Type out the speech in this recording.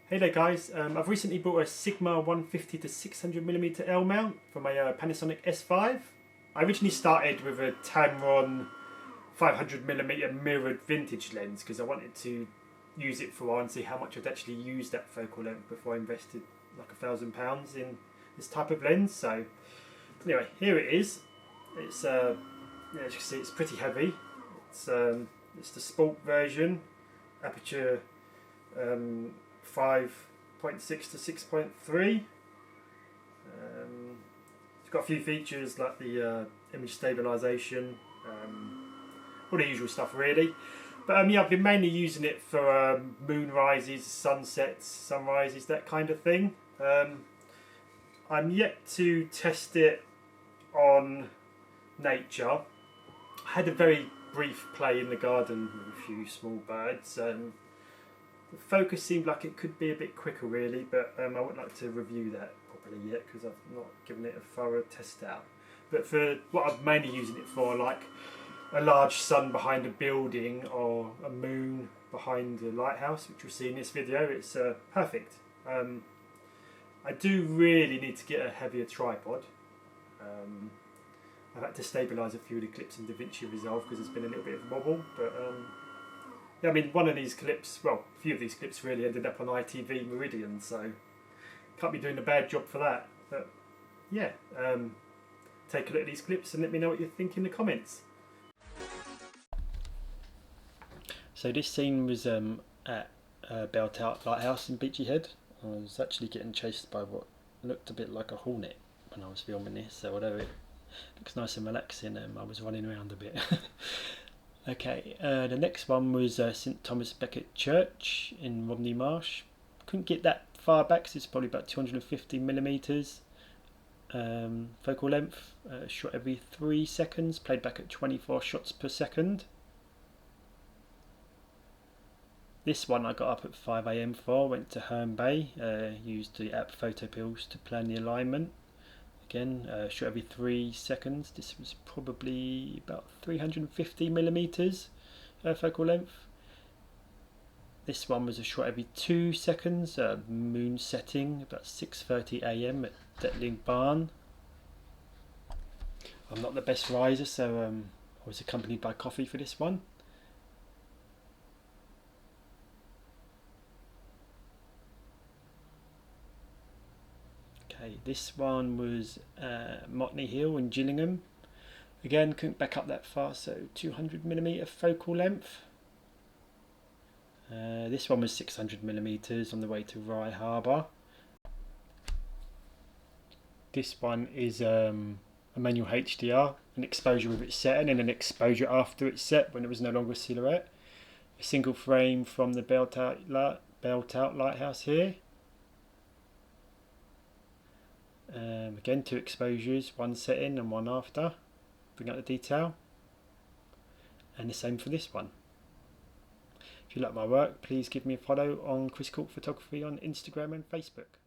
Hey there guys, I've recently bought a Sigma 150 to 600mm L mount for my Panasonic S5. I originally started with a Tamron 500mm mirrored vintage lens because I wanted to use it for a while and see how much I'd actually use that focal length before I invested like £1,000 in this type of lens. So anyway, here it is. It's as you can see, it's pretty heavy. It's the sport version, aperture 5.6 to 6.3. It's got a few features like the image stabilization, all the usual stuff really. But yeah, I've been mainly using it for moonrises, sunsets, sunrises, that kind of thing. I'm yet to test it on nature. I had a very brief play in the garden with a few small birds. The focus seemed like it could be a bit quicker really, but I wouldn't like to review that properly yet because I've not given it a thorough test out. But for what I'm mainly using it for, like a large sun behind a building or a moon behind a lighthouse, which you'll see in this video, it's perfect. I do really need to get a heavier tripod. I've had to stabilise a few of the clips in DaVinci Resolve because there's been a little bit of wobble, but yeah, I mean, one of these clips, well, a few of these clips really ended up on ITV Meridian, so can't be doing a bad job for that. But yeah, take a look at these clips and let me know what you think in the comments. So this scene was at Beltout Lighthouse in Beachy Head. I was actually getting chased by what looked a bit like a hornet when I was filming this, so although it looks nice and relaxing, I was running around a bit. Okay, the next one was St Thomas Becket Church in Romney Marsh. Couldn't get that far back, so it's probably about 250mm focal length, shot every 3 seconds, played back at 24 shots per second. This one I got up at 5 AM for, went to Herne Bay, used the app Photo Pills to plan the alignment. Again, shot every 3 seconds. This was probably about 350mm focal length. This one was a shot every 2 seconds, moon setting, about 6:30 AM at Detling Barn. I'm not the best riser, so I was accompanied by coffee for this one. Okay, this one was Motney Hill in Gillingham. Again, couldn't back up that far, so 200mm focal length. This one was 600mm on the way to Rye Harbour. This one is a manual HDR, an exposure with its setting and an exposure after it's set when it was no longer a silhouette. A single frame from the Beltout Lighthouse here. Again, 2 exposures, one setting and one after. Bring out the detail. And the same for this one. If you like my work, please give me a follow on Chris Court Photography on Instagram and Facebook.